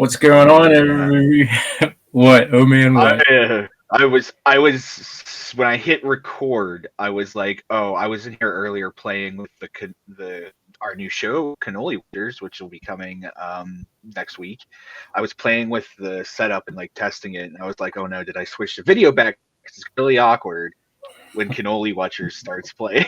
What's going on, every? What? Oh man, what? I was when I hit record, I was like, oh, I was in here earlier playing with the our new show, Cannoli Wonders, which will be coming next week. I was playing with the setup and like testing it, and I was like, oh no, did I switch the video back? 'Cause it's really awkward when Cannoli Watchers starts playing.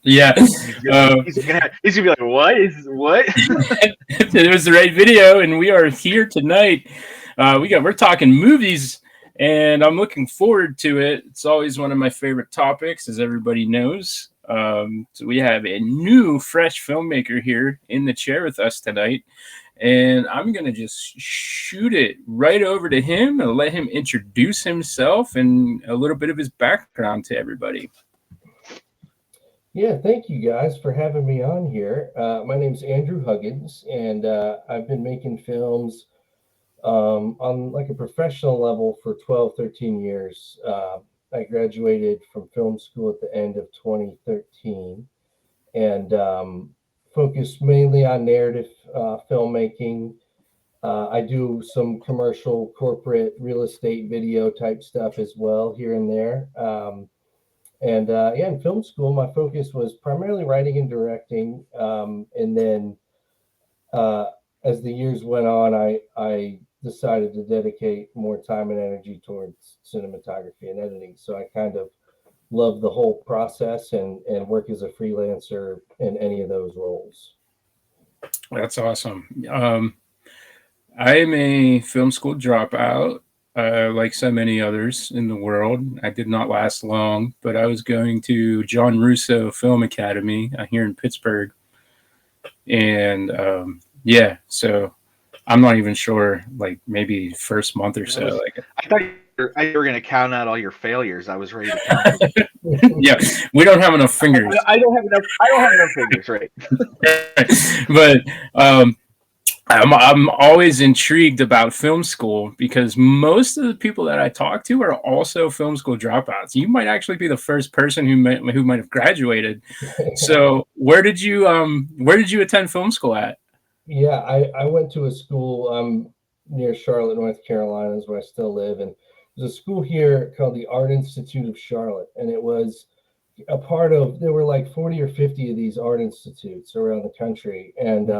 Yeah, He's gonna be like, what? it was the right video, and we are here tonight. We're talking movies, and I'm looking forward to it. It's always one of my favorite topics, as everybody knows. So we have a new, fresh filmmaker here in the chair with us tonight, and I'm gonna just shoot it right over to him and let him introduce himself and a little bit of his background to everybody. Yeah, thank you guys for having me on here. My name's Andrew Huggins, and I've been making films on like a professional level for 12, 13 years. I graduated from film school at the end of 2013 and focused mainly on narrative filmmaking. I do some commercial, corporate, real estate video type stuff as well here and there. In film school, my focus was primarily writing and directing. And then as the years went on, I decided to dedicate more time and energy towards cinematography and editing. So I kind of love the whole process and work as a freelancer in any of those roles. That's awesome. I am a film school dropout, like so many others in the world. I did not last long, but I was going to John Russo Film Academy here in Pittsburgh. And so I'm not even sure, like maybe first month or so. I thought you were gonna count out all your failures. I was ready to count them. Yeah, we don't have enough fingers. I don't have enough fingers, right? But I'm always intrigued about film school because most of the people that I talk to are also film school dropouts. You might actually be the first person who might have graduated. So where did you attend film school at? Yeah, I went to a school near Charlotte, North Carolina, is where I still live, and there's a school here called the Art Institute of Charlotte, and it was a part of. There were like 40 or 50 of these art institutes around the country, and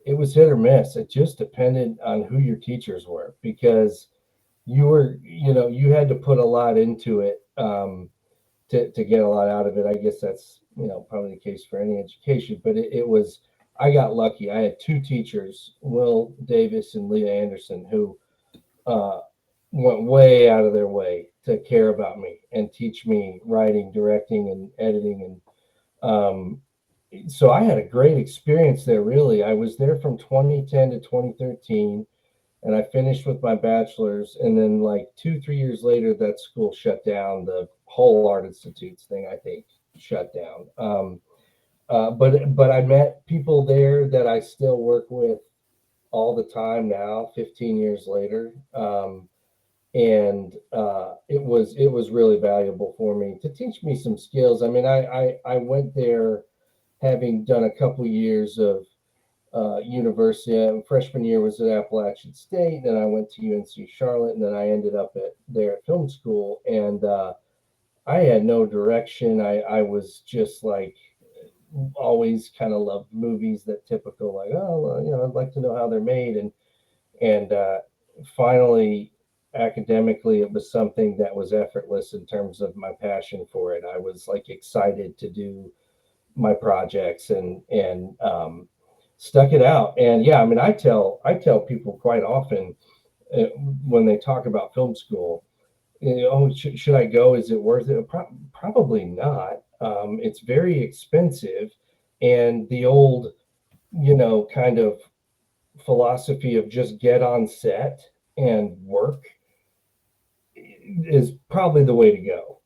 it was hit or miss. It just depended on who your teachers were because you had to put a lot into it to get a lot out of it. I guess that's probably the case for any education, but it was. I got lucky. I had two teachers, Will Davis and Leah Anderson, who went way out of their way to care about me and teach me writing, directing, and editing. And so I had a great experience there, really. I was there from 2010 to 2013, and I finished with my bachelor's. And then, like 2, 3 years later, that school shut down. The whole Art Institutes thing, I think, shut down. But I met people there that I still work with all the time now, 15 years later, and it was really valuable for me to teach me some skills. I mean, I went there having done a couple years of university. Freshman year was at Appalachian State, then I went to UNC Charlotte, and then I ended up there at film school, and I had no direction. I was just like always kind of loved movies, that typical like, oh well, I'd like to know how they're made, and finally academically it was something that was effortless in terms of my passion for it. I was like excited to do my projects and stuck it out. And yeah, I mean, I tell people quite often when they talk about film school, oh, should I go? Is it worth it? Probably not. It's very expensive, and the old, kind of philosophy of just get on set and work is probably the way to go.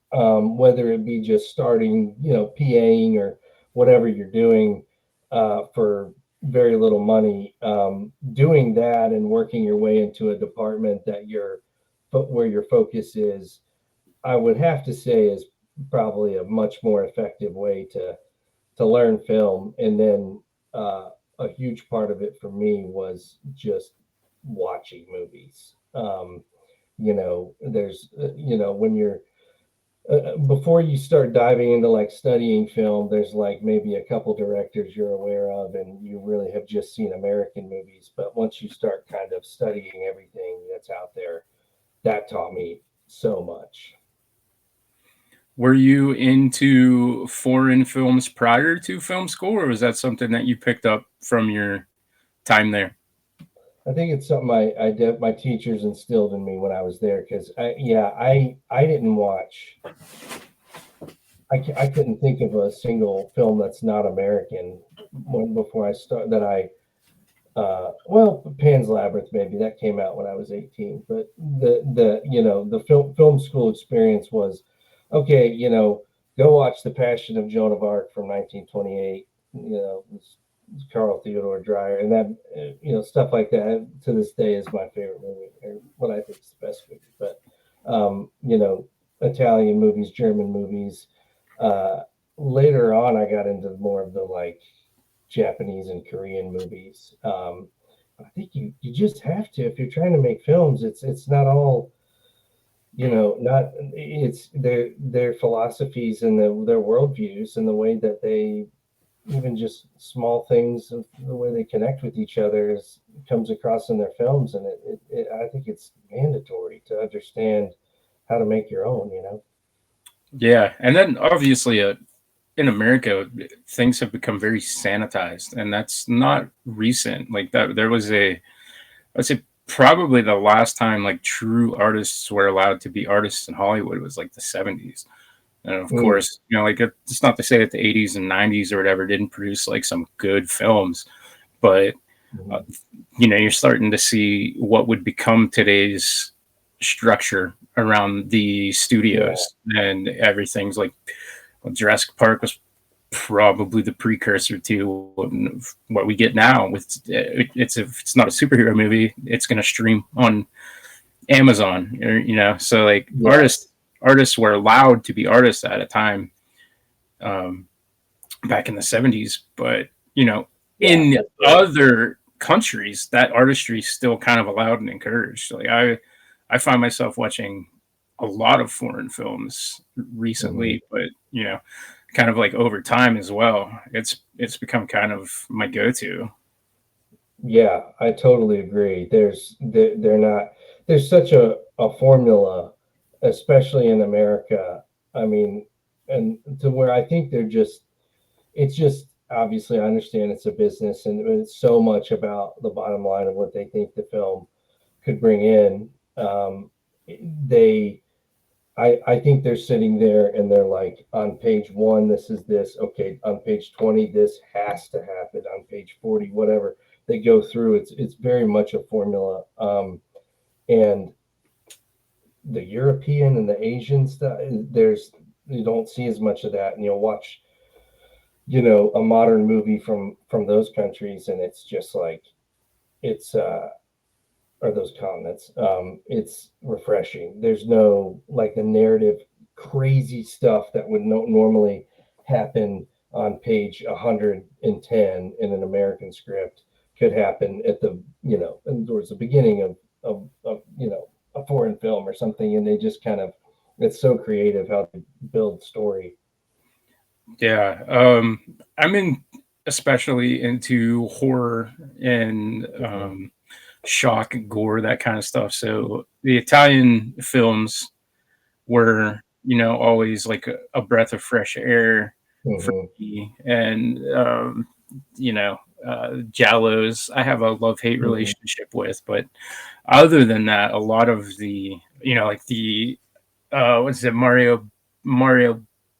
Whether it be just starting, PAing or whatever you're doing for very little money, doing that and working your way into a department where your focus is, I would have to say is probably a much more effective way to learn film. And then a huge part of it for me was just watching movies. There's, when you're before you start diving into like studying film, there's like maybe a couple directors you're aware of, and you really have just seen American movies. But once you start kind of studying everything that's out there, that taught me so much. Were you into foreign films prior to film school, or was that something that you picked up from your time there? I think it's something my teachers instilled in me when I was there, because I didn't watch. I couldn't think of a single film that's not American before I start that I well, Pan's Labyrinth, maybe that came out when I was 18, but the film school experience was okay. Go watch The Passion of Joan of Arc from 1928. It's Carl Theodore Dreyer, and that stuff like that to this day is my favorite movie, or what I think is the best movie. But Italian movies, German movies. Later on, I got into more of the like Japanese and Korean movies. I think you just have to, if you're trying to make films. It's not all, not it's their philosophies and their worldviews and the way that they, even just small things of the way they connect with each other comes across in their films, and I think it's mandatory to understand how to make your own. Yeah, and then obviously, in America, things have become very sanitized, and that's not recent. Like that, there was I'd say probably the last time like true artists were allowed to be artists in Hollywood was like the 70s. And of course, like it's not to say that the 80s and 90s or whatever didn't produce like some good films, but you're starting to see what would become today's structure around the studios, and everything's like, well, Jurassic Park was probably the precursor to what we get now. With it's if it's not a superhero movie, it's going to stream on Amazon, so like artists were allowed to be artists at a time, back in the 70s, but in other countries that artistry is still kind of allowed and encouraged. Like I find myself watching a lot of foreign films recently, but kind of like over time as well, it's become kind of my go-to. Yeah, I totally agree. They're not, there's such a formula, especially in America. I mean, and to where I think it's just obviously, I understand it's a business, and it's so much about the bottom line of what they think the film could bring in. They I think they're sitting there and they're like, on page 1, this is this. Okay, on page 20, this has to happen. On page 40, whatever. They go through. It's very much a formula. And the European and the Asian stuff, you don't see as much of that. And you'll watch, a modern movie from those countries, and it's just like, it's or those continents. It's refreshing. There's no like the narrative crazy stuff that would normally happen on page 110 in an American script could happen at the towards the beginning of a foreign film or something, and they just kind of, it's so creative how they build story. Yeah, I'm especially into horror and shock and gore, that kind of stuff. So the Italian films were, always like a breath of fresh air for me. And Giallos, I have a love-hate relationship with, but other than that, a lot of the, like the what's it, Mario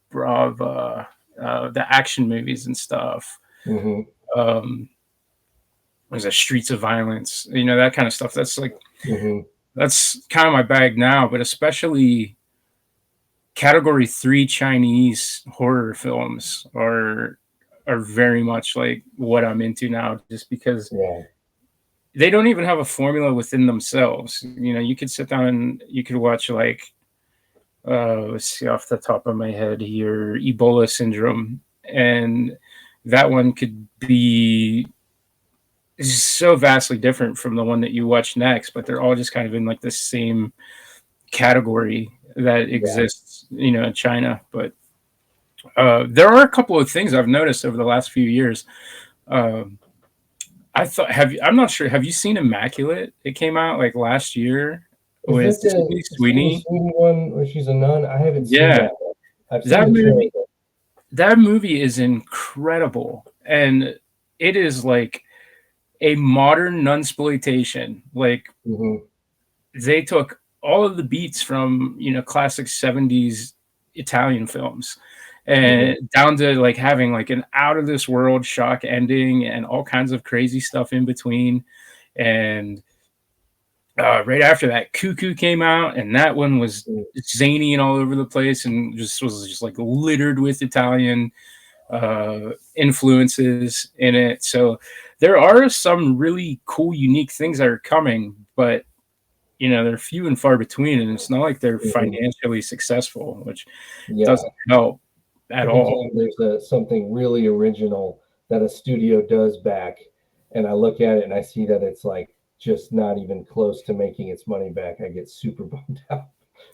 Brava, the action movies and stuff. Was it Streets of Violence? That kind of stuff. That's like that's kind of my bag now, but especially category 3 Chinese horror films are very much like what I'm into now, just because they don't even have a formula within themselves. You could sit down and you could watch like let's see, off the top of my head here, Ebola Syndrome, and that one could be is so vastly different from the one that you watch next, but they're all just kind of in like the same category that exists, in China. But there are a couple of things I've noticed over the last few years. Um, I thought, I'm not sure. Have you seen Immaculate? It came out like last year Is with that the Sydney Sydney Sweeney. Sweeney one where she's a nun? I haven't seen Yeah, that one. I've seen that the trailer. movie. That movie is incredible, and it is like a modern nunsploitation. Like Mm-hmm. they took all of the beats from classic 70s Italian films and down to like having like an out of this world shock ending and all kinds of crazy stuff in between. And right after that, Cuckoo came out, and that one was zany and all over the place and just was just like littered with Italian influences in it. So there are some really cool, unique things that are coming, but they're few and far between, and it's not like they're financially successful, which doesn't help at all. Anytime there's something really original that a studio does back, and I look at it and I see that it's like just not even close to making its money back, I get super bummed out.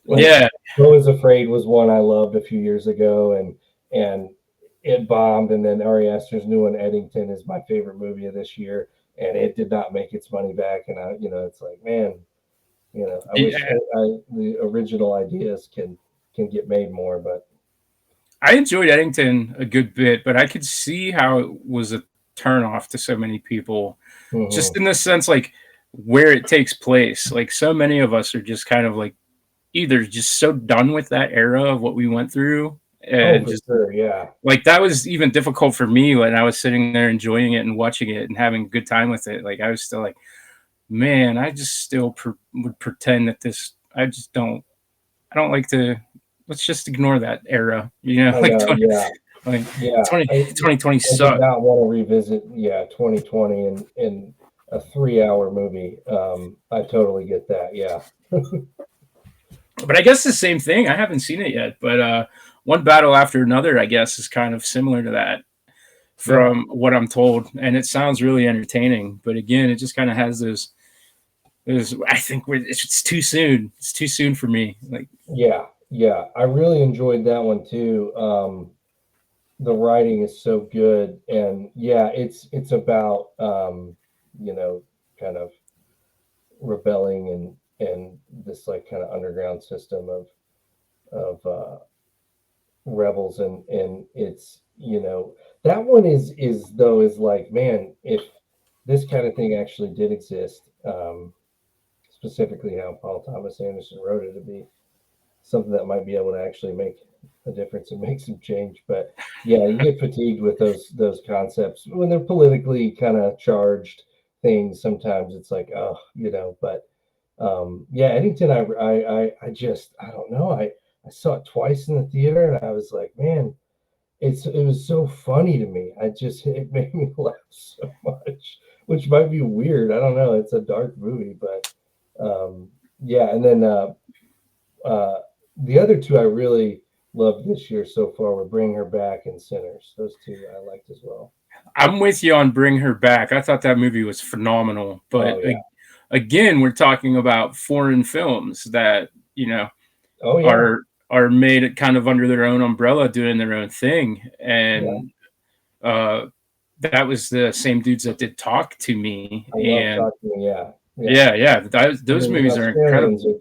Like, Yeah. Bo is Afraid was one I loved a few years ago, and it bombed. And then Ari Aster's new one, Eddington, is my favorite movie of this year, and it did not make its money back. And it's like, man, I wish Yeah. the original ideas can get made more, but. I enjoyed Eddington a good bit, but I could see how it was a turnoff to so many people, just in the sense like where it takes place. Like so many of us are just kind of like either just so done with that era of what we went through, and just sure, yeah. Like that was even difficult for me when I was sitting there enjoying it and watching it and having a good time with it. Like I was still like, man, I just still would pretend that I just don't. I don't like to. Let's just ignore that era. Like 2020 I did sucked. not want to revisit 2020 in a 3-hour movie. I totally get that. Yeah. But I guess the same thing. I haven't seen it yet, but One Battle After Another, I guess, is kind of similar to that from what I'm told, and it sounds really entertaining. But again, it just kind of has those. I think it's too soon. It's too soon for me. Like yeah, I really enjoyed that one too. The writing is so good, and it's about kind of rebelling and this like kind of underground system of rebels, and it's that one is like, man, if this kind of thing actually did exist, specifically how Paul Thomas Anderson wrote it, to be something that might be able to actually make a difference and make some change. But yeah, you get fatigued with those concepts when they're politically kind of charged things. Sometimes it's like, oh, but Eddington, I just, I don't know, I saw it twice in the theater, and I was like, man, it was so funny to me. It made me laugh so much, which might be weird. I don't know. It's a dark movie, but and then the other two I really loved this year so far were Bring Her Back and Sinners. Those two I liked as well. I'm with you on Bring Her Back. I thought that movie was phenomenal. But again, we're talking about foreign films that are made kind of under their own umbrella, doing their own thing, and that was the same dudes that did Talk to Me. Those movies are incredible.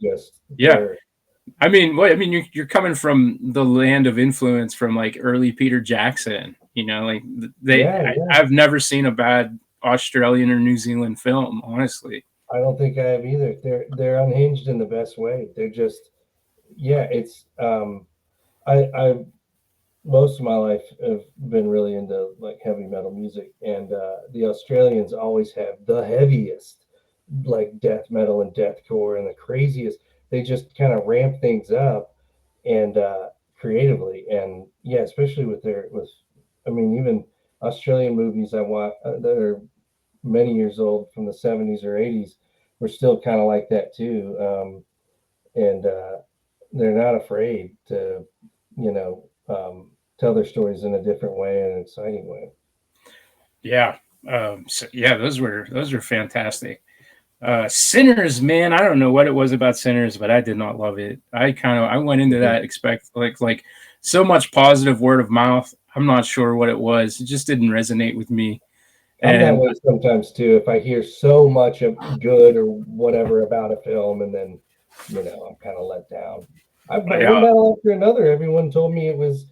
I mean, you're coming from the land of influence from like early Peter Jackson. I've never seen a bad Australian or New Zealand film, honestly. I don't think I have either. They're unhinged in the best way. They're just, it's I most of my life have been really into like heavy metal music, and the Australians always have the heaviest like death metal and deathcore and the craziest. They just kind of ramp things up and creatively, and especially with I mean, even Australian movies I watch that are many years old from the 70s or 80s were still kind of like that too. And they're not afraid to, tell their stories in a different way and an exciting way. Yeah. So yeah, those were fantastic. Sinners, man, I don't know what it was about Sinners, but I did not love it. I went into that expect like so much positive word of mouth. I'm not sure what it was. It just didn't resonate with me. I'm that And way sometimes too. If I hear so much of good or whatever about a film, and then I'm kind of let down. But one yeah, battle after another, everyone told me it was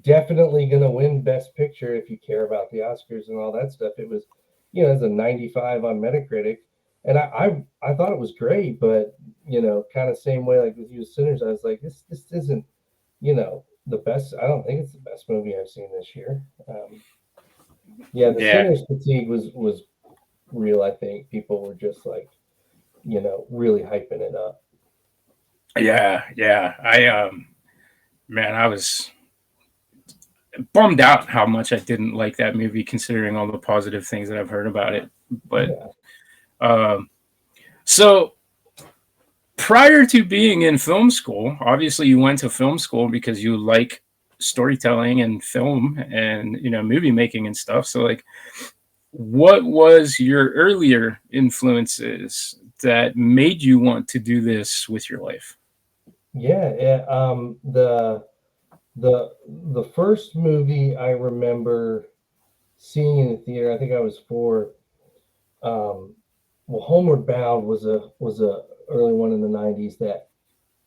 definitely going to win Best Picture if you care about the Oscars and all that stuff. It was, it's a 95 on Metacritic, and I thought it was great, but kind of same way like with you, Sinners. I was like, this isn't the best. I don't think it's the best movie I've seen this year. Yeah, the yeah, Sinners fatigue was real. I think people were just like, really hyping it up. yeah. Man, I was bummed out how much I didn't like that movie, considering all the positive things that I've heard about it. But Yeah. um, so prior to being in film school, obviously you went to film school because you like storytelling and film and movie making and stuff. So like, what was your earlier influences that made you want to do this with your life? Yeah, yeah. The first movie I remember seeing in the theater, I think I was four. Um, well, Homeward Bound was a early one in the '90s that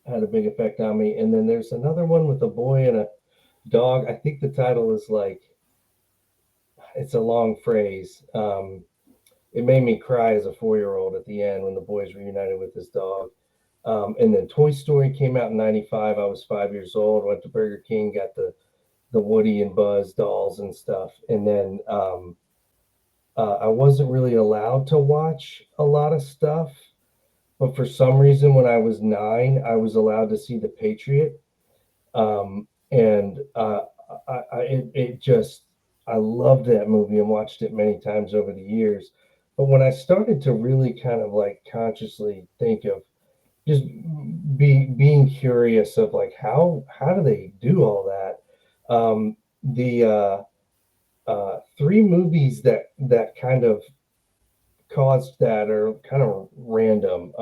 had a big effect on me. And then there's another one with a boy and a dog. I think the title is like it's a long phrase. It made me cry as a 4-year-old at the end when the boy's reunited with his dog. And then Toy Story came out in '95. I was 5 years old. Went to Burger King, got the Woody and Buzz dolls and stuff. And then I wasn't really allowed to watch a lot of stuff, but for some reason, when I was 9, I was allowed to see The Patriot. And it just I loved that movie and watched it many times over the years. But when I started to really kind of like consciously think of just being curious of like how do they do all that, the three movies that kind of caused that are kind of random.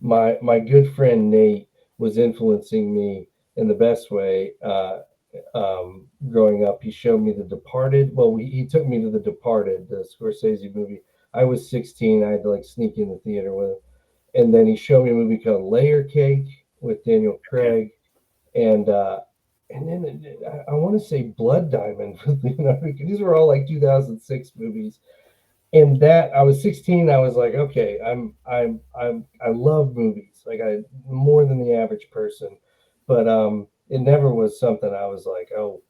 My good friend Nate was influencing me in the best way. Growing up, he showed me The Departed. Well, he took me to The Departed, the Scorsese movie. I was 16. I had to like sneak in the theater with him, and then he showed me a movie called Layer Cake with Daniel Okay. Craig, and then I want to say Blood Diamond with Leonardo. These were all like 2006 movies, and that I was 16. I was like, okay, I love movies, like I more than the average person, but it never was something I was like, oh,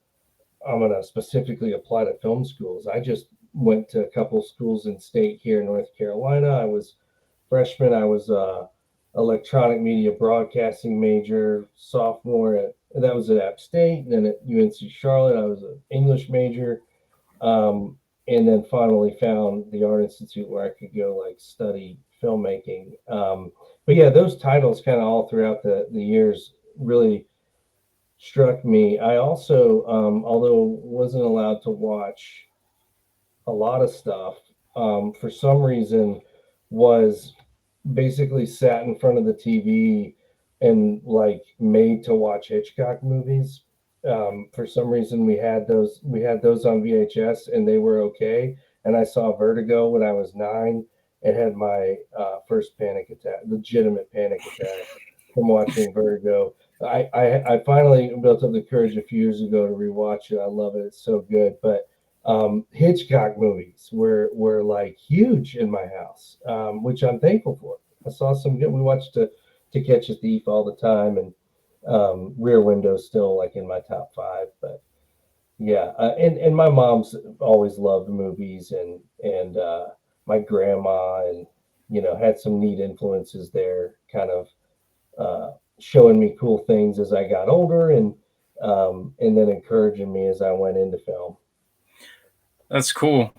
I'm gonna specifically apply to film schools. I just went to a couple schools in state here in North Carolina. I was freshman. I was electronic media broadcasting major. Sophomore that was at App State. Then at UNC Charlotte, I was an English major. And then finally found the Art Institute where I could go like study filmmaking. But yeah, those titles kind of all throughout the years really struck me. I also, although wasn't allowed to watch a lot of stuff, for some reason was basically sat in front of the TV and like made to watch Hitchcock movies. For some reason, we had those on VHS, and they were okay. And I saw Vertigo when I was 9, and had my first panic attack, legitimate panic attack from watching Vertigo. I finally built up the courage a few years ago to rewatch it. I love it; it's so good. But Hitchcock movies were like huge in my house, which I'm thankful for. I saw some good. We watched To Catch a Thief all the time, and Rear Window still like in my top 5. But yeah, and my mom's always loved movies, and my grandma, and had some neat influences there, kind of showing me cool things as I got older, and then encouraging me as I went into film. That's cool,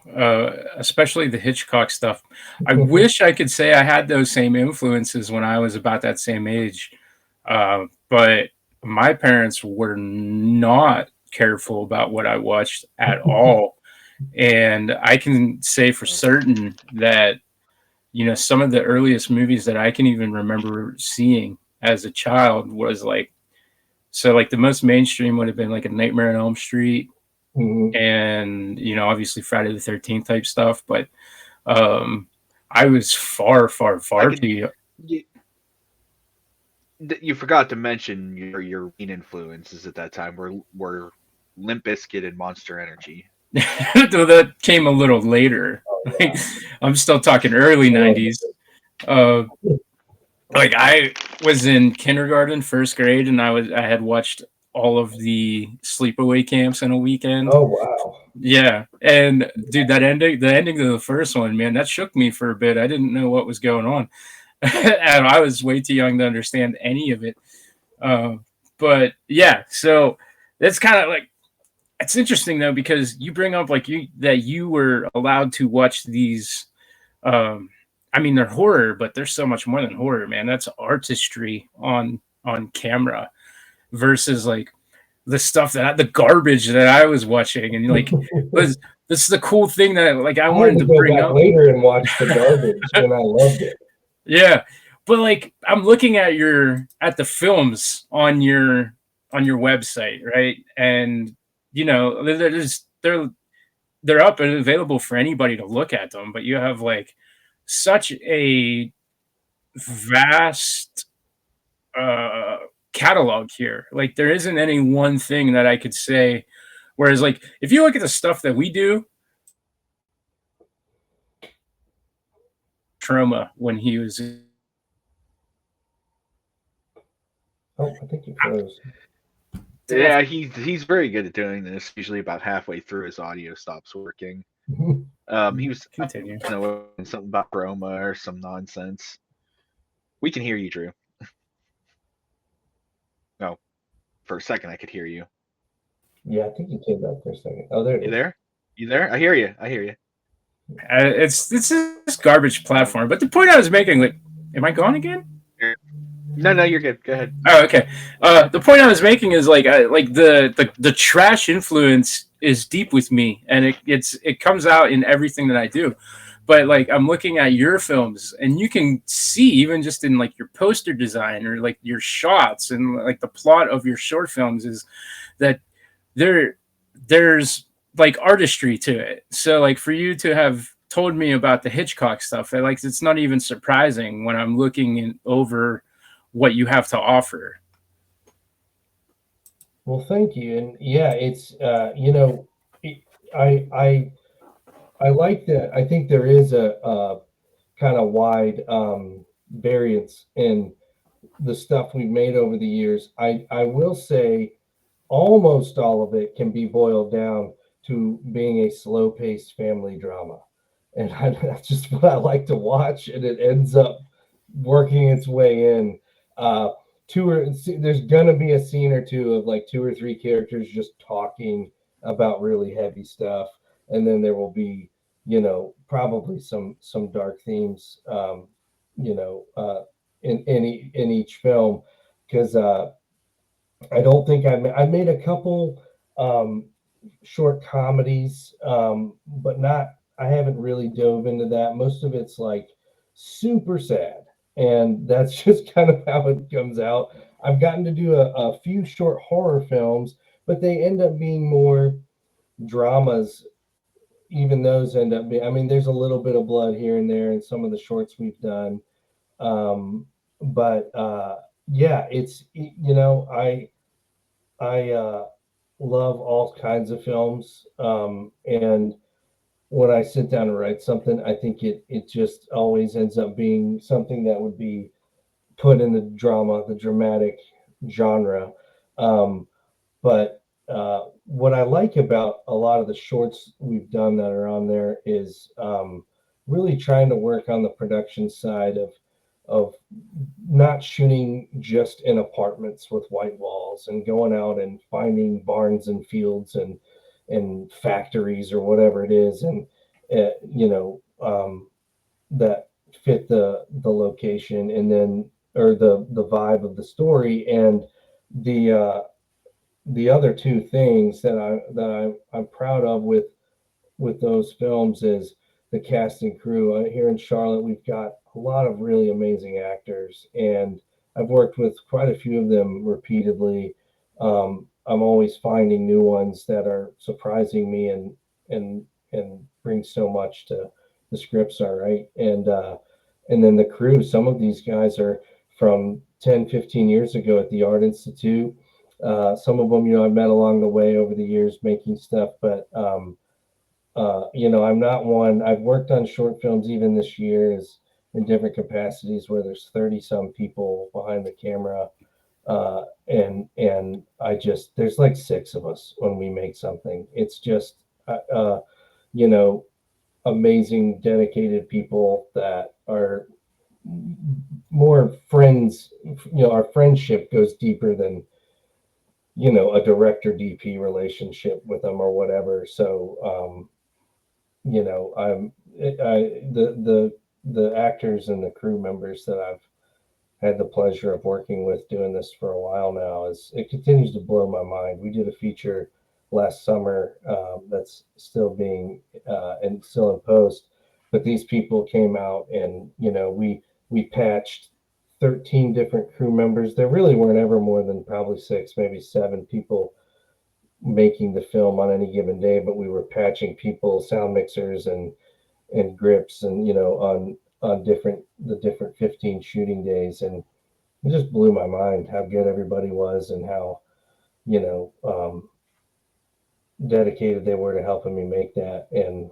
especially the Hitchcock stuff. I wish I could say I had those same influences when I was about that same age, but my parents were not careful about what I watched at all. And I can say for certain that, some of the earliest movies that I can even remember seeing as a child was like, so like the most mainstream would have been like A Nightmare on Elm Street, and obviously Friday the 13th type stuff. But I was far too young. You forgot to mention your main influences at that time were Limp Bizkit and Monster Energy. Though that came a little later. Like, I'm still talking early 90s. Like I was in kindergarten, first grade, and I had watched all of the sleepaway camps in a weekend. Oh wow. Yeah. And dude, the ending of the first one, man, that shook me for a bit. I didn't know what was going on. And I was way too young to understand any of it. But yeah, so that's kind of like, it's interesting though, because you bring up like you were allowed to watch these. I mean, they're horror, but they're so much more than horror, man. That's artistry on camera versus like the stuff the garbage that I was watching, and like this is the cool thing that like I wanted to go bring back up later and watch the garbage, and I loved it. Yeah, but like I'm looking at the films on your website, right? And they're up and available for anybody to look at them, but you have like such a vast catalog here. Like there isn't any one thing that I could say. Whereas like if you look at the stuff that we do, Trauma when he was. Oh, I think he froze. Yeah, he's very good at doing this. Usually about halfway through, his audio stops working. He was Continue. Something about Roma or some nonsense. We can hear you, Drew. No, for a second I could hear you. Yeah, I think you came back for a second. Oh, there it is. You there? You there? I hear you. I hear you. It's this garbage platform. But the point I was making, like, am I gone again? No, you're good. Go ahead. Oh, okay. The point I was making is like the trash influence is deep with me, and it comes out in everything that I do. But like I'm looking at your films, and you can see even just in like your poster design or like your shots and like the plot of your short films is that there's like artistry to it. So like for you to have told me about the Hitchcock stuff, it's not even surprising when I'm looking over what you have to offer. Well, thank you. And yeah, it's I like that. I think there is a kind of wide variance in the stuff we've made over the years. I will say almost all of it can be boiled down to being a slow-paced family drama. And that's just what I like to watch, and it ends up working its way in. There's gonna be a scene or two of like 2 or 3 characters just talking about really heavy stuff, and then there will be, probably some dark themes, in each film, because I don't think I made a couple short comedies, but not. I haven't really dove into that. Most of it's like super sad, and that's just kind of how it comes out. I've gotten to do a few short horror films, but they end up being more dramas. Even those end up being. I mean, there's a little bit of blood here and there in some of the shorts we've done, but yeah, I love all kinds of films, and when I sit down to write something, I think it just always ends up being something that would be put in the dramatic genre. But what I like about a lot of the shorts we've done that are on there is really trying to work on the production side of not shooting just in apartments with white walls and going out and finding barns and fields and factories or whatever it is, and that fit the location, and then or the vibe of the story. And the other two things that I'm proud of with with those films is the cast and crew. Here in Charlotte, we've got a lot of really amazing actors, and I've worked with quite a few of them repeatedly. I'm always finding new ones that are surprising me and bring so much to the scripts. All right, and then the crew. Some of these guys are from 10, 15 years ago at the Art Institute. Some of them, I've met along the way over the years making stuff, but I'm not one. I've worked on short films even this year is in different capacities where there's 30 some people behind the camera. And I just, there's like six of us when we make something. It's just, you know, amazing, dedicated people that are more friends. Our friendship goes deeper than, a director DP relationship with them or whatever. So, the actors and the crew members that I've had the pleasure of working with doing this for a while now is it continues to blow my mind. We did a feature last summer that's still being and still in post, but these people came out and we patched 13 different crew members. There really weren't ever more than probably six, maybe seven people making the film on any given day, but we were patching people, sound mixers and grips, and on the different 15 shooting days, and it just blew my mind how good everybody was and how you know dedicated they were to helping me make that. And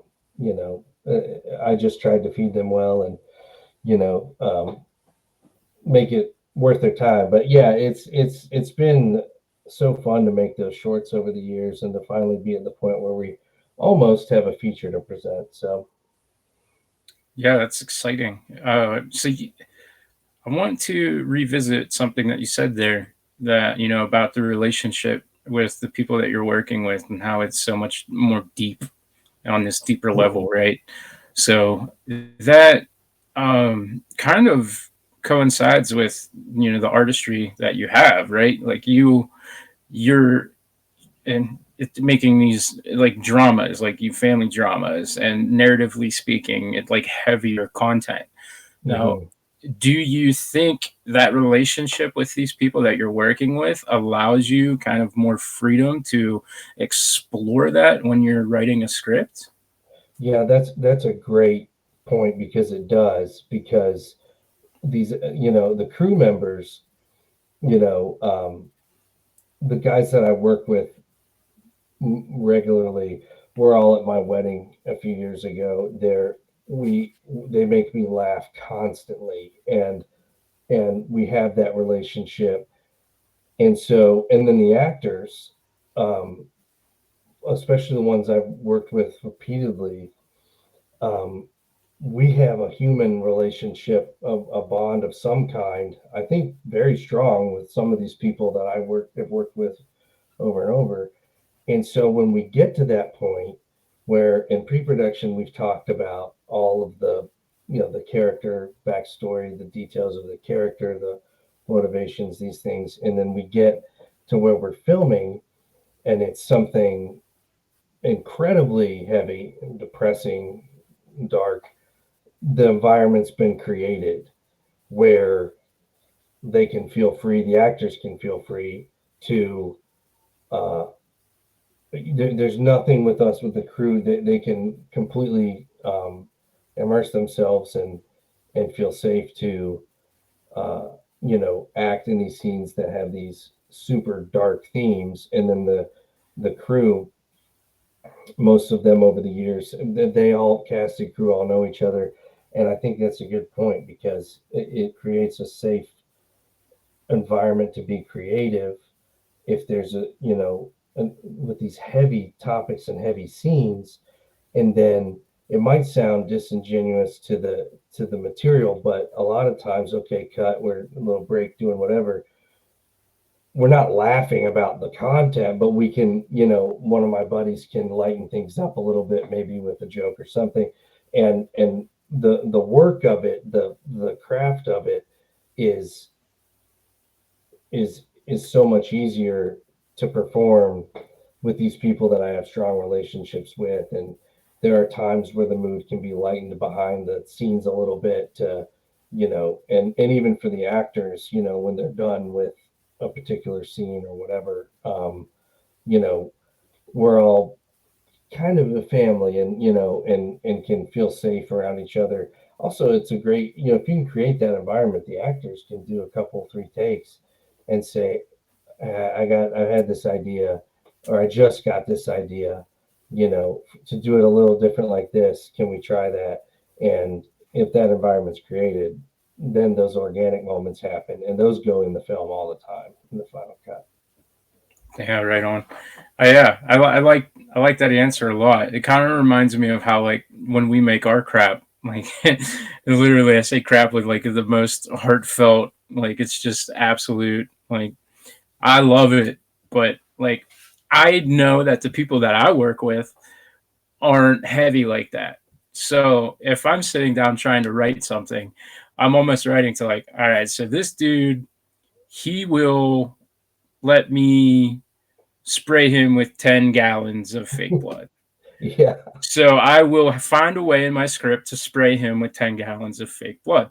I just tried to feed them well and you know make it worth their time. But yeah, it's been so fun to make those shorts over the years and to finally be at the point where we almost have a feature to present. So Yeah, that's exciting. I want to revisit something that you said there, that, about the relationship with the people that you're working with and how it's so much more deep on this deeper level, right? So that kind of coincides with, the artistry that you have, right? Like you're and it making these like dramas, like you family dramas, and narratively speaking, it's like heavier content. Now, mhm. do you think that relationship with these people that you're working with allows you kind of more freedom to explore that when you're writing a script? Yeah, that's a great point because it does, because these the crew members, you know um, the guys that I work with regularly were all at my wedding a few years ago. They make me laugh constantly, and we have that relationship. And then the actors, um, especially the ones I've worked with repeatedly, um, we have a human relationship, of a bond of some kind. I think very strong with some of these people that have worked with over and over. And so when we get to that point where in pre-production we've talked about all of the character backstory, the details of the character, the motivations, these things, and then we get to where we're filming and it's something incredibly heavy, depressing, dark. The environment's been created where they can feel free, the actors can feel free to uh, there's nothing with us with the crew that they can completely immerse themselves and feel safe to act in these scenes that have these super dark themes. And then the crew, most of them over the years, they all, cast and crew, all know each other. And I think that's a good point because it creates a safe environment to be creative. If there's with these heavy topics and heavy scenes, and then it might sound disingenuous to the material, but a lot of times, okay, cut, we're a little break doing whatever, we're not laughing about the content, but we can, one of my buddies can lighten things up a little bit, maybe with a joke or something. And the work of it, the craft of it is is so much easier to perform with these people that I have strong relationships with. there are times where the mood can be lightened behind the scenes a little bit to, and even for the actors, when they're done with a particular scene or whatever, you know, we're all kind of a family, and and can feel safe around each other. Also, it's a great, if you can create that environment, the actors can do a couple, three takes and say, I had this idea, or I just got this idea, to do it a little different like this. Can we try that? And if that environment's created, then those organic moments happen, and those go in the film all the time in the final cut. Yeah, right on. Yeah, I like that answer a lot. It kind of reminds me of how like when we make our crap, like literally I say crap with like the most heartfelt, like it's just absolute, like I love it, but like I know that the people that I work with aren't heavy like that. So if I'm sitting down trying to write something, I'm almost writing to like, all right, so this dude, he will let me spray him with 10 gallons of fake blood. Yeah. So I will find a way in my script to spray him with 10 gallons of fake blood.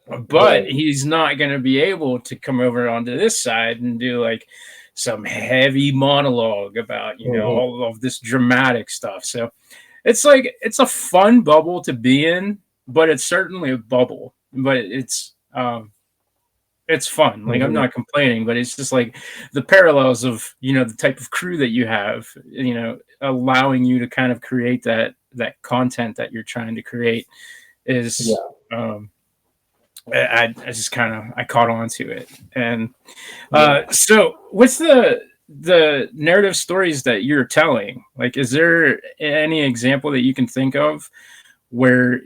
But Right. he's not going to be able to come over onto this side and do like some heavy monologue about, Mhm. all of this dramatic stuff. So it's like, it's a fun bubble to be in, but it's certainly a bubble. But it's fun. Like I'm Mhm. not complaining, but it's just like the parallels of the type of crew that you have, allowing you to kind of create that content that you're trying to create is Yeah. I just kind of I caught on to it. And Yeah. so what's the narrative stories that you're telling? Like, is there any example that you can think of where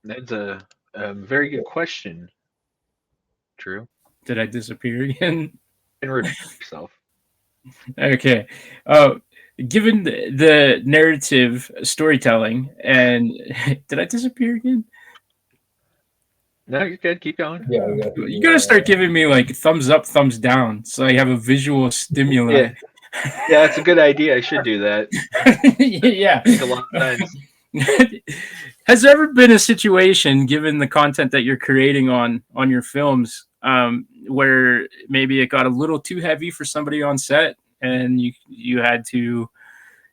That's a very good question, Drew. did I disappear again? And repeat yourself. Okay. Given the narrative storytelling, and did I disappear again? No, you're good. Keep going. Yeah. We got You you. gotta start giving me like thumbs up, thumbs down, so I have a visual stimuli. Yeah, yeah, that's a good idea. I should do that. Yeah. Make a lot of sense. Has there ever been a situation, given the content that you're creating on your films, where maybe it got a little too heavy for somebody on set, and you had to,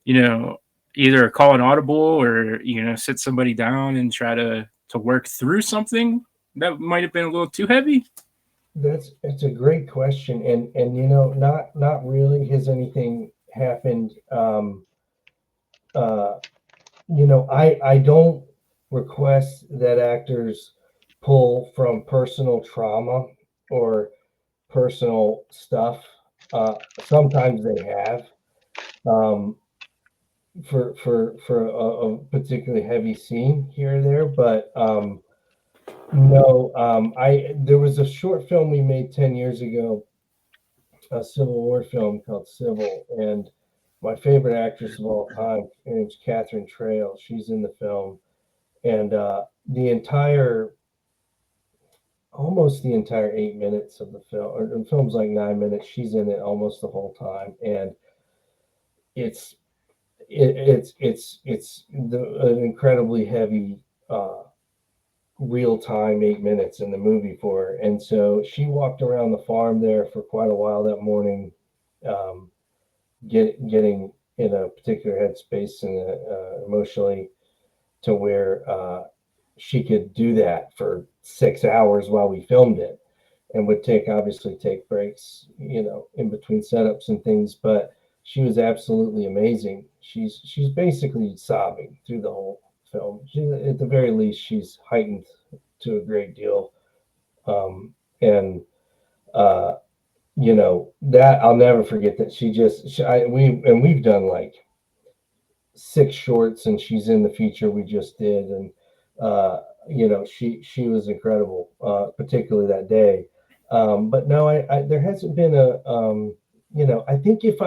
you know, either call an audible or sit somebody down and try to work through something that might have been a little too heavy? It's a great question, and not really has anything happened. Uh, I don't request that actors pull from personal trauma or personal stuff. Sometimes they have, um, for a particularly heavy scene here or there, but no. I There was a short film we made 10 years ago, a Civil War film called Civil, and my favorite actress of all time, her name's Catherine Trail. She's in the film, and the entire, almost the entire 8 minutes of the film, or the film's like 9 minutes. She's in it almost the whole time, and it's an incredibly heavy, real time 8 minutes in the movie for her. And so she walked around the farm there for quite a while that morning, um, getting in a particular headspace and emotionally, to where she could do that for 6 hours while we filmed it, and would obviously take breaks, in between setups and things. But she was absolutely amazing. She's basically sobbing through the whole film. At the very least, she's heightened to a great deal. And uh, that I'll never forget. That we've done like 6 shorts, and she's in the feature we just did. And she was incredible, particularly that day. But no, there hasn't been a, I think you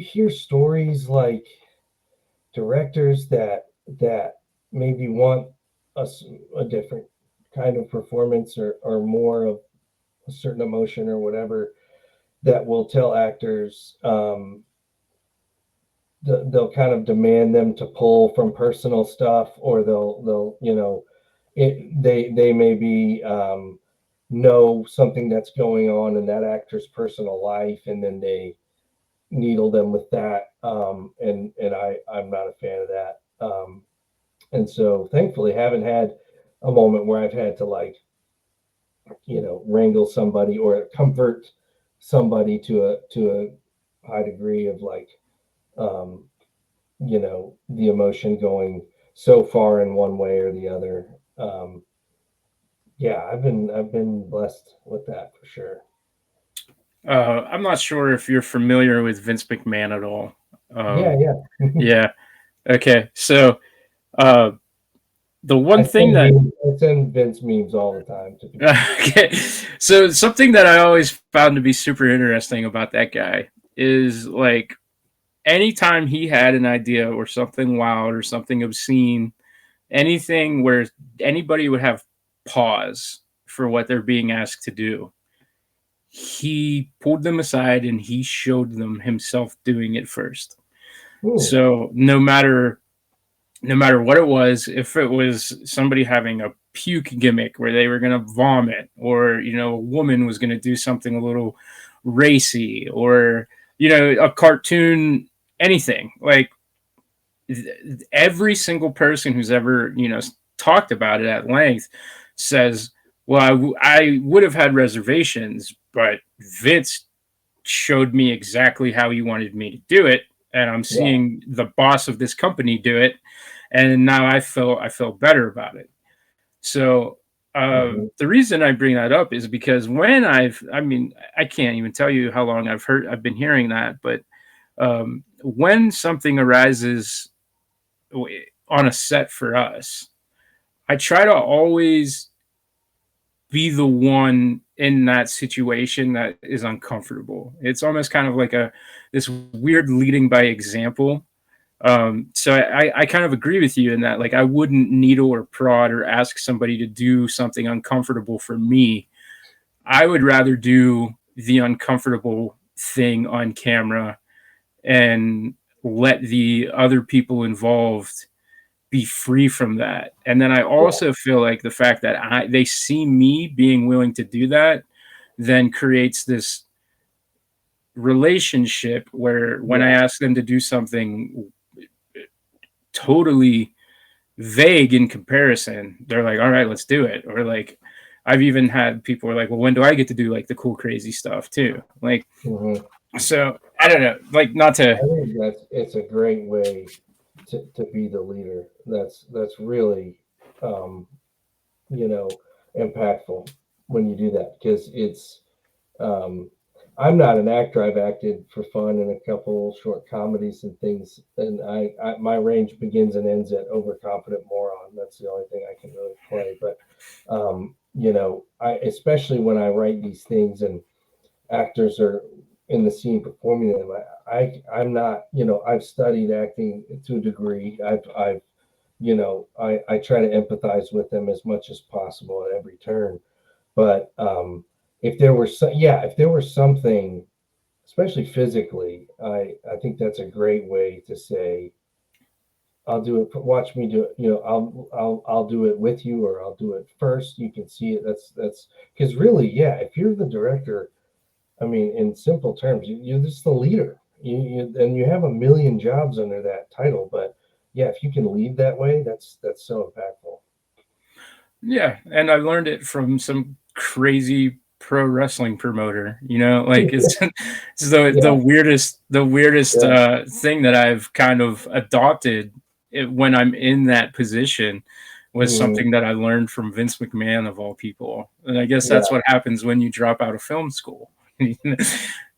hear stories like directors that maybe want a different kind of performance, or more of a certain emotion or whatever that will tell actors, they'll kind of demand them to pull from personal stuff, or they'll they maybe know something that's going on in that actor's personal life, and then they needle them with that. I'm not a fan of that. And so thankfully haven't had a moment where I've had to, like, wrangle somebody or comfort somebody to a high degree of, like, um, the emotion going so far in one way or the other. Yeah, I've been blessed with that for sure. I'm not sure if you're familiar with Vince McMahon at all. Yeah, yeah. Yeah. Okay. So uh, the I one thing send that memes, I send Vince memes all the time to people. okay, so something that I always found to be super interesting about that guy is, like, anytime he had an idea or something wild or something obscene, anything where anybody would have pause for what they're being asked to do, he pulled them aside and he showed them himself doing it first. Ooh, So no matter what it was, if it was somebody having a puke gimmick where they were going to vomit, or a woman was going to do something a little racy, or a cartoon, anything, like, every single person who's ever talked about it at length says, well, I would have had reservations, but Vince showed me exactly how he wanted me to do it, and I'm yeah. seeing the boss of this company do it, and now I felt better about it. So Hmm. the reason I bring that up is because I can't even tell you how long I've been hearing that, but when something arises on a set for us, I try to always be the one in that situation that is uncomfortable. It's almost kind of like this weird leading by example. So I kind of agree with you in that, like, I wouldn't needle or prod or ask somebody to do something uncomfortable for me. I would rather do the uncomfortable thing on camera and let the other people involved be free from that. And then I Yeah. also feel like the fact that they see me being willing to do that then creates this relationship where when I Yeah. ask them to do something totally vague in comparison, they're like, all right, let's do it. Or, like, I've even had people are like, well, when do I get to do, like, the cool crazy stuff too? Like, Hmm. so I don't know, like, not to. I think it's a great way to be the leader. That's really, um, you know, impactful when you do that, because um, I'm not an actor. I've acted for fun in a couple short comedies and things, and my range begins and ends at overconfident moron. That's the only thing I can really play. But I, especially when I write these things and actors are in the scene performing them, I'm not, I've studied acting to a degree. I try to empathize with them as much as possible at every turn. But if there were something, especially physically, I think that's a great way to say, I'll do it. Watch me do it. I'll do it with you, or I'll do it first. You can see it. That's because really, yeah. If you're the director, I mean, in simple terms, you're just the leader. And you have a million jobs under that title, but yeah, if you can lead that way, that's so impactful. Yeah, and I learned it from some crazy pro wrestling promoter. Like, it's the Yeah, weirdest yeah, thing that I've kind of adopted when I'm in that position was mhm, something that I learned from Vince McMahon of all people, and I guess yeah, that's what happens when you drop out of film school.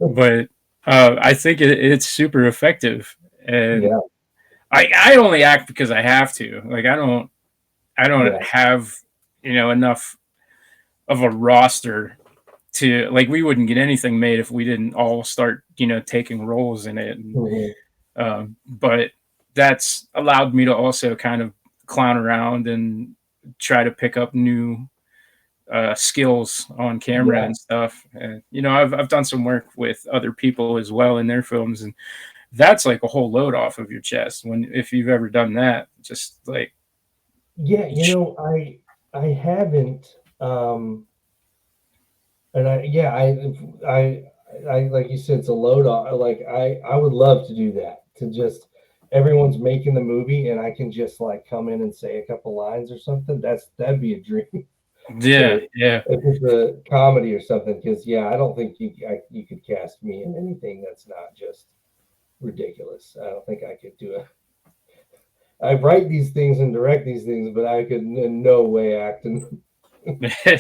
But I think it's super effective, and yeah, I only act because I have to. Like, I don't yeah. have enough of a roster to, like, we wouldn't get anything made if we didn't all start taking roles in it. And, Mhm. but that's allowed me to also kind of clown around and try to pick up new skills on camera and stuff. And I've done some work with other people as well in their films, and that's like a whole load off of your chest if you've ever done that. Just like I haven't, and I like you said, it's a load off. Like I would love to do that. To just everyone's making the movie, and I can just like come in and say a couple lines or something. That'd be a dream. yeah, yeah. If it's a comedy or something, because I don't think you could cast me in anything that's not just ridiculous. I don't think I could do it. I write these things and direct these things, but I could in no way act in them.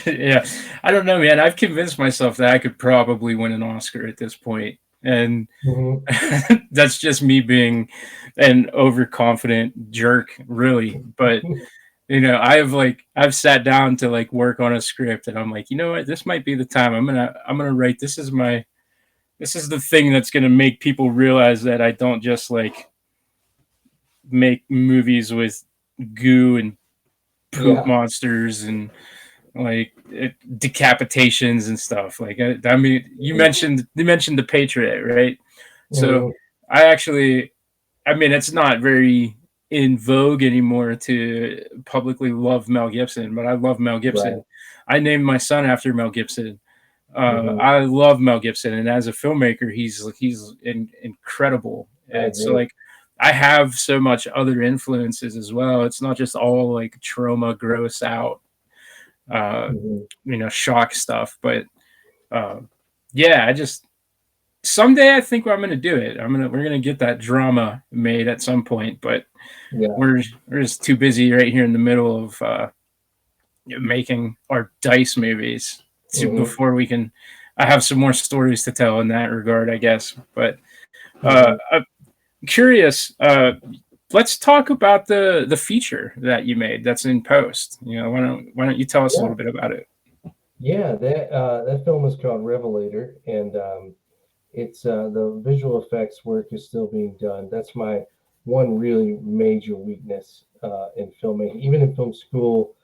Yeah, I don't know, man. I've convinced myself that I could probably win an Oscar at this point, and that's just me being an overconfident jerk, really. But I've sat down to like work on a script, and I'm like, you know what, this might be the time. I'm gonna write. This is the thing that's gonna make people realize that I don't just like make movies with goo and poop monsters and like decapitations and stuff. Like I mean, you mentioned The Patriot, right? So I mean, it's not very in vogue anymore to publicly love Mel Gibson, but I love Mel Gibson. Right. I named my son after Mel Gibson. I love Mel Gibson, and as a filmmaker, he's incredible. And so like I have so much other influences as well. It's not just all like trauma, gross out, shock stuff. But I just someday I think I'm going to do it. We're going to get that drama made at some point, but we're just too busy right here in the middle of making our dice movies before we can. I have some more stories to tell in that regard, I guess. But I'm curious. Let's talk about the feature that you made that's in post. Why don't you tell us a little bit about it? Yeah, that film is called Revelator, and it's the visual effects work is still being done. That's my one really major weakness in filmmaking. Even in film school,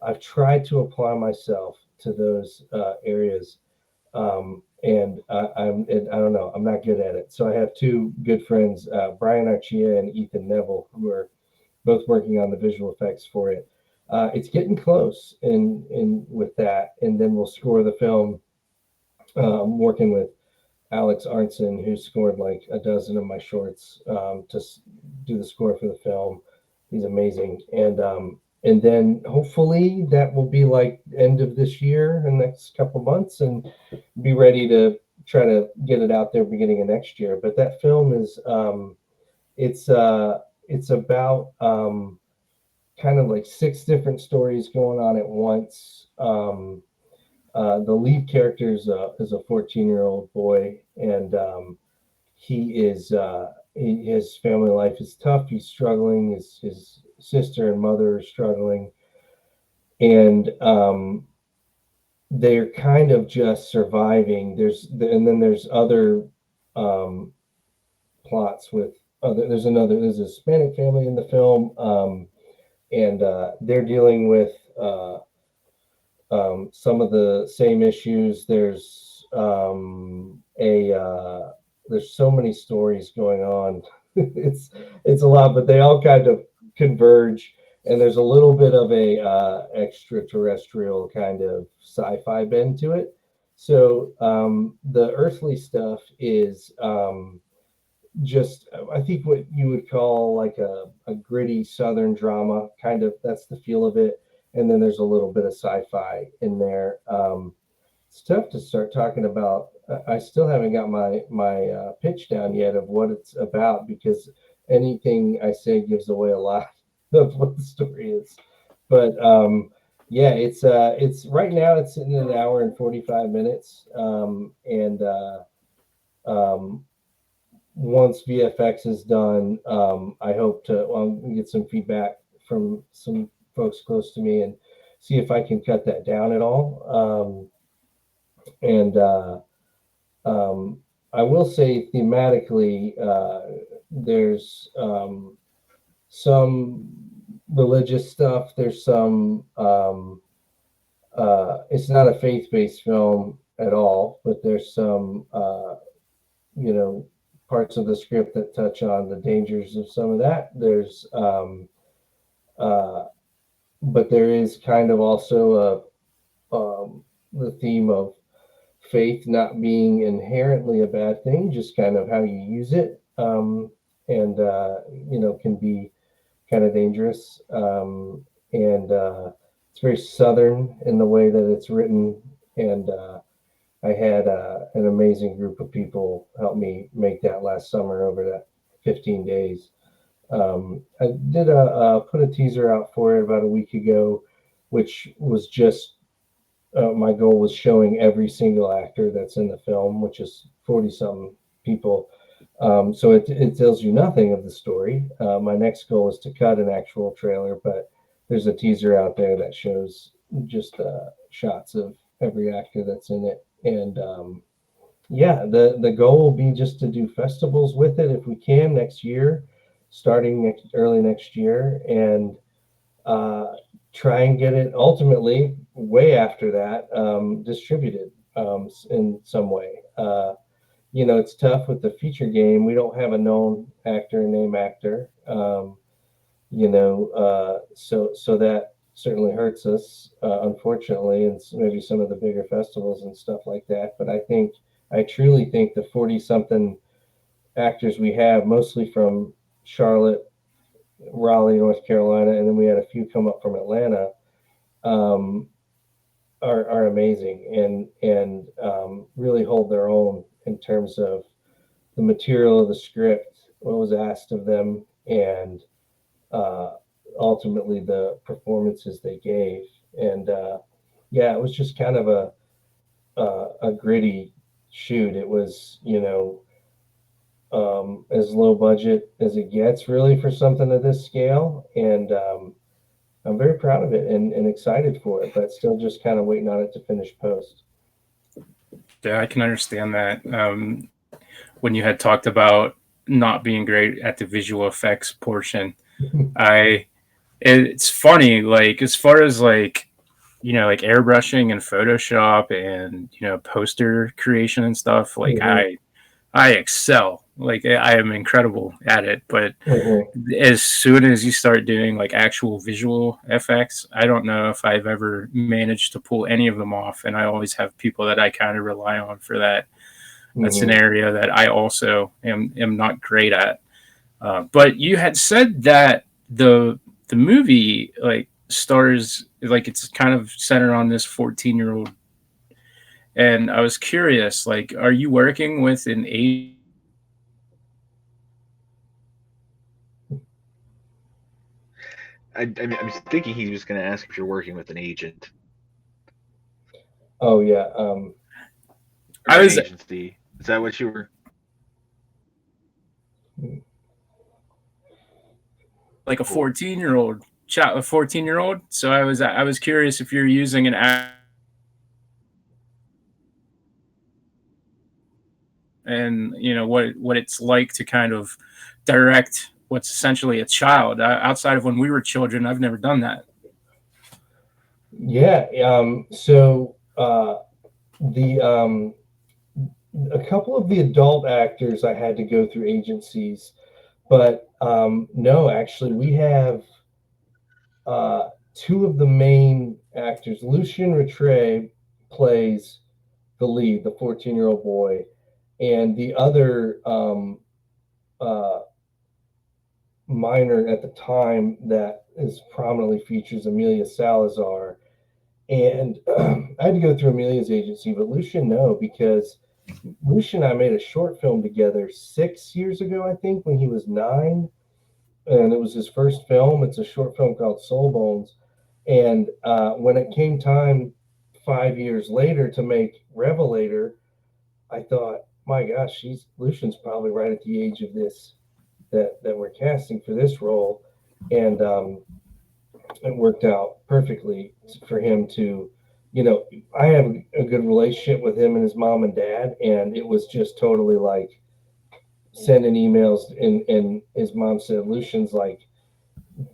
I've tried to apply myself to those areas, and I don't know, I'm not good at it. So I have two good friends, Brian Archia and Ethan Neville, who are both working on the visual effects for it. It's getting close in with that, and then we'll score the film. I'm working with Alex Arnson, who scored like a dozen of my shorts, to do the score for the film. He's amazing, and then hopefully that will be like end of this year, in the next couple months, and be ready to try to get it out there beginning of next year. But that film is it's about kind of like 6 different stories going on at once. The lead character is a 14-year-old boy, and his family life is tough. He's struggling. His sister and mother are struggling, and they're kind of just surviving. There's other plots with other. There's a Hispanic family in the film, and they're dealing with some of the same issues. There's there's so many stories going on. it's a lot, but they all kind of converge, and there's a little bit of a extraterrestrial kind of sci-fi bend to it. So the earthly stuff is just, I think, what you would call like a gritty Southern drama, kind of. That's the feel of it. And then there's a little bit of sci-fi in there. It's tough to start talking about. I still haven't got my pitch down yet of what it's about, because anything I say gives away a lot of what the story is. But it's right now it's in an hour and 45 minutes, and once VFX is done, I hope to get some feedback from some folks close to me and see if I can cut that down at all. I will say thematically, there's some religious stuff. There's some. It's not a faith-based film at all, but there's some, parts of the script that touch on the dangers of some of that. Uh, but there is kind of also the theme of faith not being inherently a bad thing, just kind of how you use it, and can be kind of dangerous. And It's very southern in the way that it's written, and I had an amazing group of people help me make that last summer over that 15 days. I did put a teaser out for it about a week ago, which was just my goal was showing every single actor that's in the film, which is 40 something people. So it tells you nothing of the story. My next goal is to cut an actual trailer, but there's a teaser out there that shows just shots of every actor that's in it. And the goal will be just to do festivals with it if we can next year, starting early next year, and try and get it ultimately way after that distributed in some way. It's tough with the feature game. We don't have a known actor, name actor. So that certainly hurts us, unfortunately, and maybe some of the bigger festivals and stuff like that. But I truly think the 40 something actors we have, mostly from Charlotte, Raleigh, North Carolina, and then we had a few come up from Atlanta, are amazing and really hold their own in terms of the material of the script, what was asked of them, and ultimately the performances they gave. And it was just kind of a gritty shoot. It was, as low budget as it gets, really, for something of this scale. And I'm very proud of it and excited for it, but still just kind of waiting on it to finish post. Yeah, I can understand that. When you had talked about not being great at the visual effects portion, it's funny, like, as far as like airbrushing and Photoshop and poster creation and stuff, like I excel. Like, I am incredible at it, but as soon as you start doing like actual visual effects, I don't know if I've ever managed to pull any of them off. And I always have people that I kind of rely on for that. That's an area that I also am not great at. But you had said that the movie like stars, like, it's kind of centered on this 14-year-old, and I was curious, like, are you working with an age? I was thinking he was going to ask if you're working with an agent. Oh yeah. I was an agency. Is that what you were? Like a 14-year-old child, a 14-year-old. So I was curious if you're using an app and what it's like to kind of direct what's essentially a child. Outside of when we were children, I've never done that. Yeah. So a couple of the adult actors I had to go through agencies, but no, actually, we have two of the main actors. Lucien Rattray plays the lead, the 14-year-old boy, and the other minor at the time that is prominently features Amelia Salazar. And I had to go through Amelia's agency, but Lucien, no, because Lucien and I made a short film together 6 years ago, I think, when he was 9. And it was his first film. It's a short film called Soul Bones. And when it came time 5 years later to make Revelator, I thought, my gosh, Lucien's probably right at the age of this that we're casting for this role. And it worked out perfectly for him to, I have a good relationship with him and his mom and dad, and it was just totally like sending emails, and his mom said, Lucien's like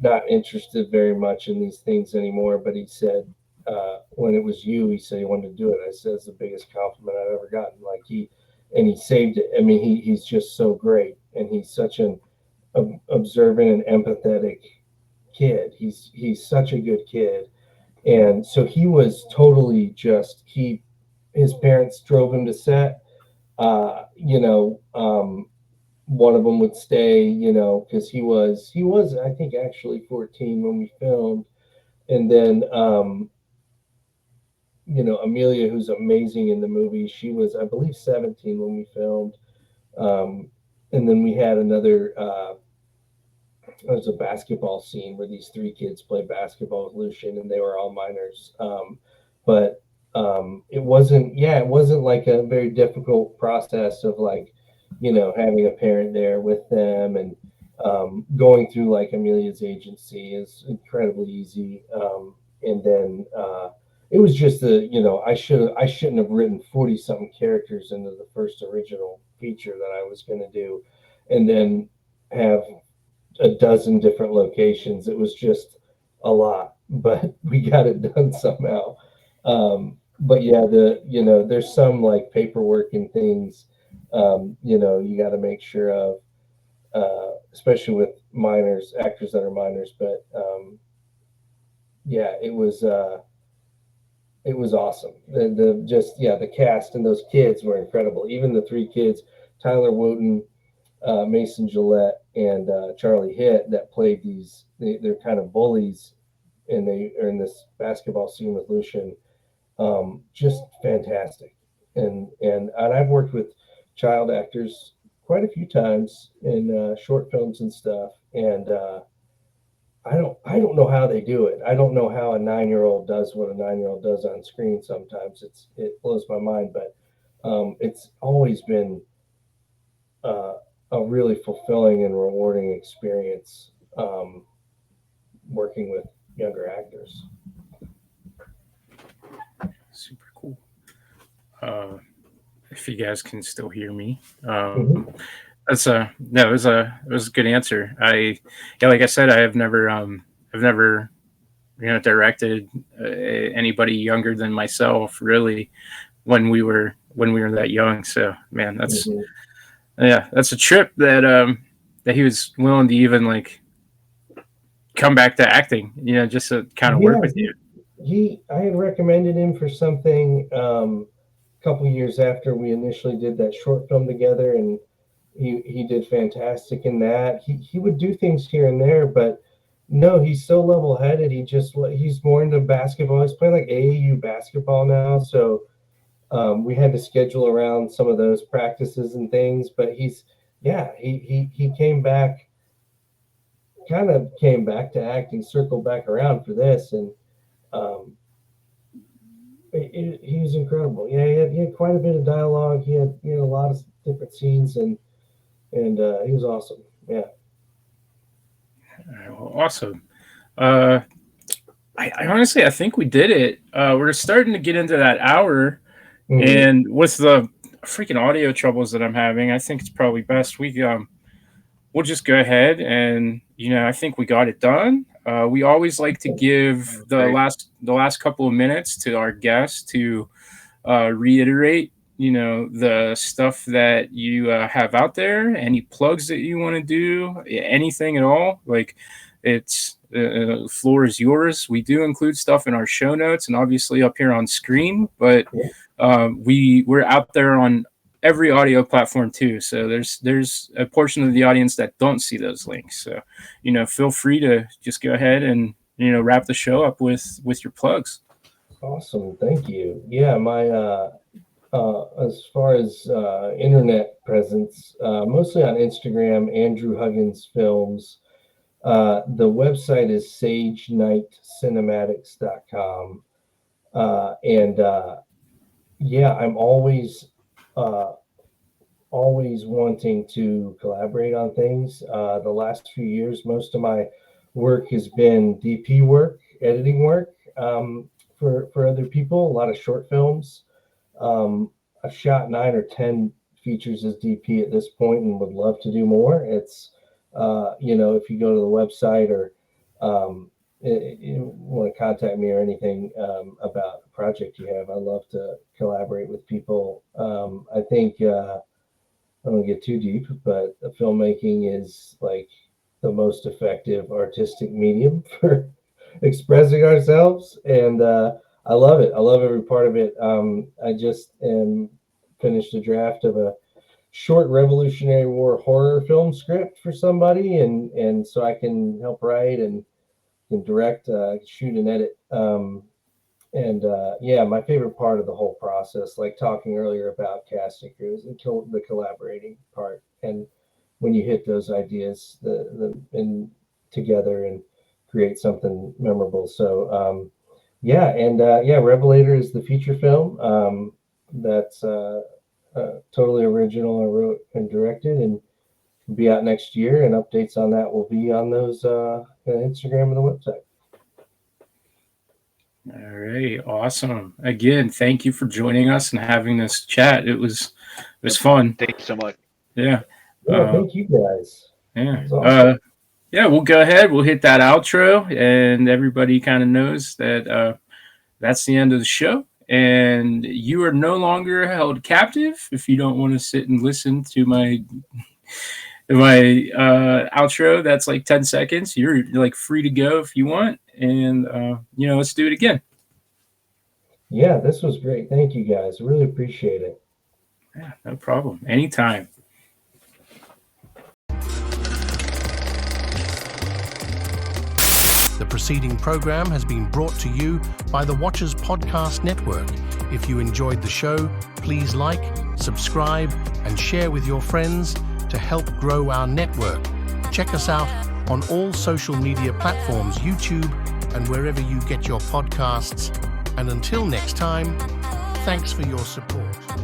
not interested very much in these things anymore. But he said, when it was you, he said he wanted to do it. I said, it's the biggest compliment I've ever gotten. Like and he saved it. I mean, he's just so great. And he's such an observant and empathetic kid. He's such a good kid. And so he was totally just, his parents drove him to set. You know, one of them would stay, you know, because he was I think actually 14 when we filmed. And then you know, Amelia, who's amazing in the movie, she was, I believe, 17 when we filmed. And then we had another there's a basketball scene where these three kids play basketball with Lucian, and they were all minors. But it wasn't like a very difficult process of, like, you know, having a parent there with them, and going through like Amelia's agency is incredibly easy. And then it was just you know, I shouldn't have written 40 something characters into the first original feature that I was going to do, and then have a dozen different locations. It was just a lot, but we got it done somehow. But yeah, you know, there's some like paperwork and things, you know, you got to make sure of, especially with minors, actors that are minors. But yeah, it was awesome. The just, yeah, the cast and those kids were incredible. Even the three kids, Tyler Wooten, Mason Gillette, and Charlie Hitt, that played these. They're kind of bullies, and they are in this basketball scene with Lucian. Just fantastic. And I've worked with child actors quite a few times in short films and stuff. And I don't know how they do it. I don't know how a 9-year-old does what a 9-year-old does on screen. Sometimes it blows my mind, but it's always been uh, a really fulfilling and rewarding experience, working with younger actors. Super cool. If you guys can still hear me, Mhm. that's a no. It was a good answer. Yeah, like I said, I've never, you know, directed anybody younger than myself, really, when we were that young. So, man, Mhm. that's a trip that he was willing to even like come back to acting, you know, just to kind of work Yeah, with you. I had recommended him for something, a couple years after we initially did that short film together, and he did fantastic in that. He would do things here and there, but no, he's so level headed. He's more into basketball. He's playing like AAU basketball now, so we had to schedule around some of those practices and things. But yeah, he came back, kind of came back to acting, circled back around for this, and um, he was incredible. Yeah, he had quite a bit of dialogue. He had a lot of different scenes, and he was awesome. Yeah. Well, awesome. Uh, I honestly, I think we did it. We're starting to get into that hour, Mhm. and with the freaking audio troubles that I'm having, I think it's probably best we'll just go ahead and, you know, I think we got it done. We always like to give Great. the last couple of minutes to our guests to reiterate, you know, the stuff that you have out there, any plugs that you want to do, anything at all. Like, it's floor is yours. We do include stuff in our show notes and obviously up here on screen, but Yeah. we're out there on every audio platform too. So there's a portion of the audience that don't see those links. So, you know, feel free to just go ahead and, you know, wrap the show up with your plugs. Awesome. Thank you. Yeah, my as far as internet presence, mostly on Instagram, Andrew Huggins Films. The website is sagenightcinematics.com. And yeah, I'm uh, always wanting to collaborate on things. The last few years, most of my work has been DP work, editing work, for other people, a lot of short films. I've shot 9 or 10 features as DP at this point and would love to do more. It's, you know, if you go to the website or you want to contact me or anything about a project you have, I love to collaborate with people. I think I don't get too deep, but filmmaking is like the most effective artistic medium for expressing ourselves, and I love it. I love every part of it. I just finished a draft of a short Revolutionary War horror film script for somebody, and so I can help write and can direct, shoot, and edit. And yeah, my favorite part of the whole process, like talking earlier about casting crews, the collaborating part, and when you hit those ideas, and together and create something memorable. So yeah, and yeah, Revelator is the feature film that's totally original. I wrote and directed, and will be out next year. And updates on that will be on those Instagram and the website. All right, awesome. Again, thank you for joining us and having this chat. It was fun. Thank you so much. Yeah. Thank you guys. Yeah. Awesome. Yeah, we'll go ahead. We'll hit that outro, and everybody kind of knows that that's the end of the show. And you are no longer held captive if you don't want to sit and listen to my outro. That's like 10 seconds. You're like free to go if you want. And let's do it again. Yeah, this was great. Thank you guys. Really appreciate it. Yeah, no problem. Anytime. The preceding program has been brought to you by the Watchers Podcast Network. If you enjoyed the show, please like, subscribe, and share with your friends to help grow our network. Check us out on all social media platforms, YouTube, and wherever you get your podcasts. And until next time, thanks for your support.